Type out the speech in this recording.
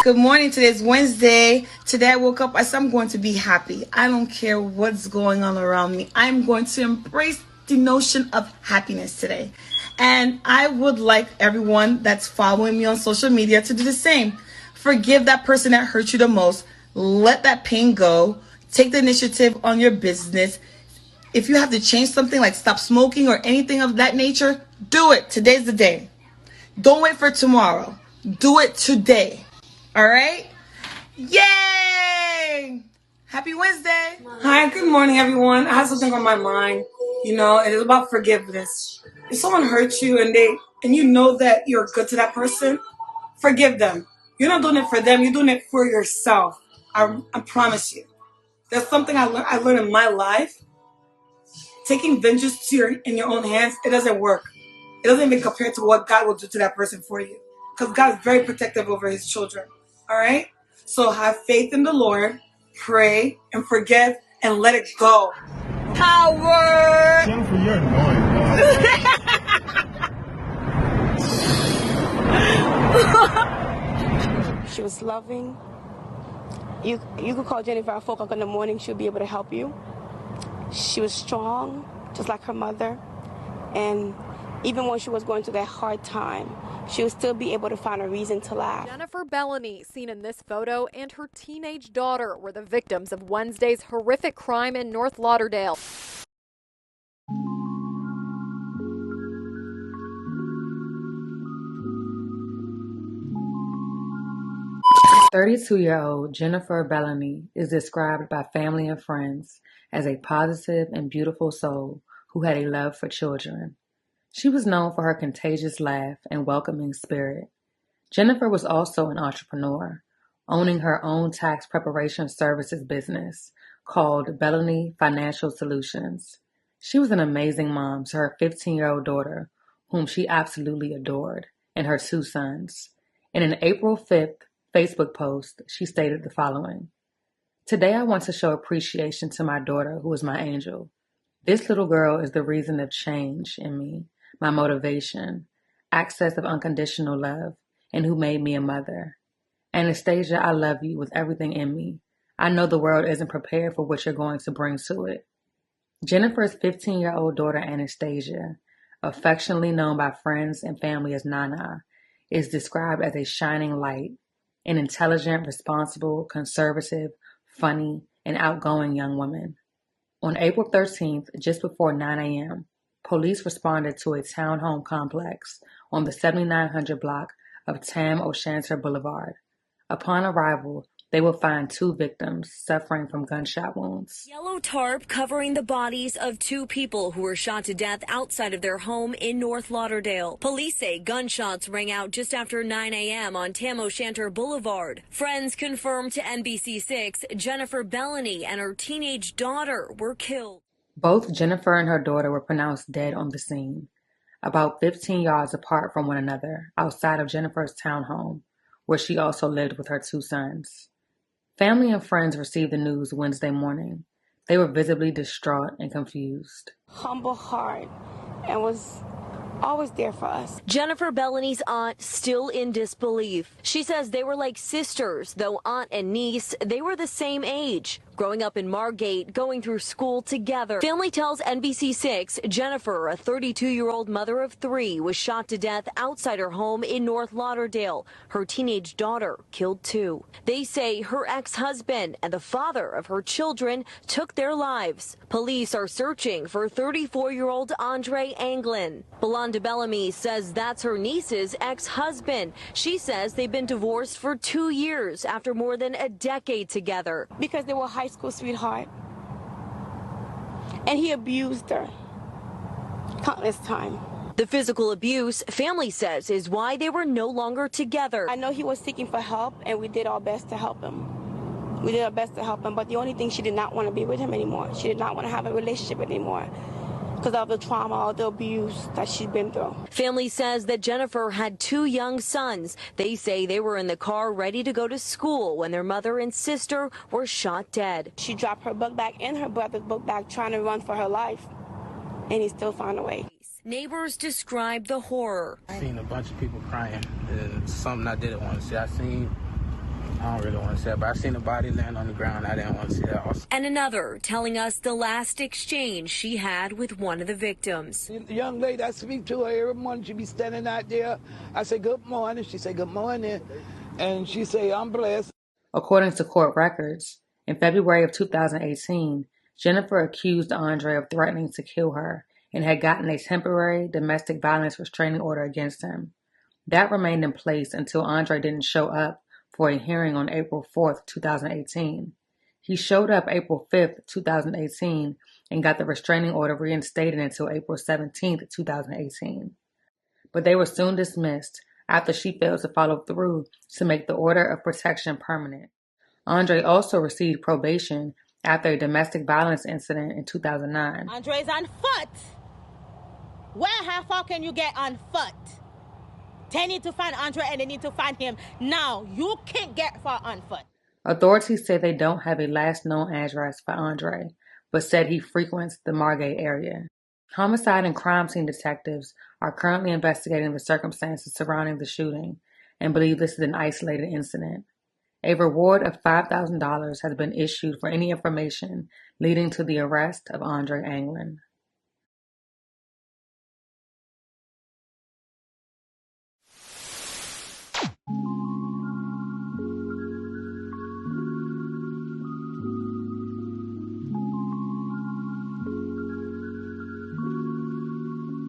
Good morning. Today's Wednesday. Today I woke up. I said I'm going to be happy. I don't care what's going on around me. I'm going to embrace the notion of happiness today. And I would like everyone that's following me on social media to do the same. Forgive that person that hurt you the most. Let that pain go. Take the initiative on your business. If you have to change something like stop smoking or anything of that nature, do it. Today's the day. Don't wait for tomorrow. Do it today. All right? Yay! Happy Wednesday. Hi, good morning, everyone. I have something on my mind. It is about forgiveness. If someone hurts you and you know that you're good to that person, forgive them. You're not doing it for them. You're doing it for yourself. I promise you. That's something I learned in my life. Taking vengeance in your own hands, it doesn't work. It doesn't even compare to what God will do to that person for you. Because God is very protective over his children. All right? So have faith in the Lord, pray, and forgive, and let it go. Power! Jennifer, you're annoying, bro. She was loving. You could call Jennifer at 4 o'clock in the morning. She'll be able to help you. She was strong, just like her mother. And even when she was going through that hard time, she would still be able to find a reason to laugh. Jennifer Bellony, seen in this photo, and her teenage daughter were the victims of Wednesday's horrific crime in North Lauderdale. 32-year-old Jennifer Bellony is described by family and friends as a positive and beautiful soul who had a love for children. She was known for her contagious laugh and welcoming spirit. Jennifer was also an entrepreneur, owning her own tax preparation services business called Bellony Financial Solutions. She was an amazing mom to her 15-year-old daughter, whom she absolutely adored, and her 2 sons. In an April 5th Facebook post, she stated the following: "Today I want to show appreciation to my daughter, who is my angel. This little girl is the reason of change in me, my motivation, access of unconditional love, and who made me a mother. Anastasia, I love you with everything in me. I know the world isn't prepared for what you're going to bring to it." Jennifer's 15-year-old daughter, Anastasia, affectionately known by friends and family as Nana, is described as a shining light, an intelligent, responsible, conservative, funny, and outgoing young woman. On April 13th, just before 9 a.m., police responded to a townhome complex on the 7900 block of Tam O'Shanter Boulevard. Upon arrival, they will find 2 victims suffering from gunshot wounds. Yellow tarp covering the bodies of 2 people who were shot to death outside of their home in North Lauderdale. Police say gunshots rang out just after 9 a.m. on Tam O'Shanter Boulevard. Friends confirmed to NBC6 Jennifer Bellony and her teenage daughter were killed. Both Jennifer and her daughter were pronounced dead on the scene, about 15 yards apart from one another, outside of Jennifer's townhome, where she also lived with her 2 sons. Family and friends received the news Wednesday morning. They were visibly distraught and confused. Humble heart, and was always there for us. Jennifer Bellony's aunt still in disbelief. She says they were like sisters, though aunt and niece, they were the same age. Growing up in Margate, going through school together. Family tells NBC6 Jennifer, a 32-year-old mother of 3, was shot to death outside her home in North Lauderdale. Her teenage daughter killed too. They say her ex-husband and the father of her children took their lives. Police are searching for 34-year-old Andre Anglin. Belinda Bellamy says that's her niece's ex-husband. She says they've been divorced for 2 years after more than a decade together. Because they were high school sweetheart, and he abused her countless times. The physical abuse, family says, is why they were no longer together. I know he was seeking for help, and we did our best to help him. But the only thing, she did not want to be with him anymore. She did not want to have a relationship anymore because of the trauma or the abuse that she'd been through. Family says that Jennifer had 2 young sons. They say they were in the car ready to go to school when their mother and sister were shot dead. She dropped her book bag and her brother's book bag trying to run for her life, and he still found a way. Neighbors describe the horror. I seen a bunch of people crying. It's something I didn't want to see. I seen I don't really want to say it, but I seen the body laying on the ground. I didn't want to see that also. And another telling us the last exchange she had with one of the victims. The young lady, I speak to her every morning. She be standing out there. I say, good morning. She say, good morning. And she say, I'm blessed. According to court records, in February of 2018, Jennifer accused Andre of threatening to kill her and had gotten a temporary domestic violence restraining order against him. That remained in place until Andre didn't show up for a hearing on April 4th, 2018. He showed up April 5th, 2018, and got the restraining order reinstated until April 17th, 2018. But they were soon dismissed after she failed to follow through to make the order of protection permanent. Andre also received probation after a domestic violence incident in 2009. Andre's on foot. How far can you get on foot? They need to find Andre and they need to find him now. You can't get far on foot. Authorities say they don't have a last known address for Andre, but said he frequents the Margate area. Homicide and crime scene detectives are currently investigating the circumstances surrounding the shooting and believe this is an isolated incident. A reward of $5,000 has been issued for any information leading to the arrest of Andre Anglin.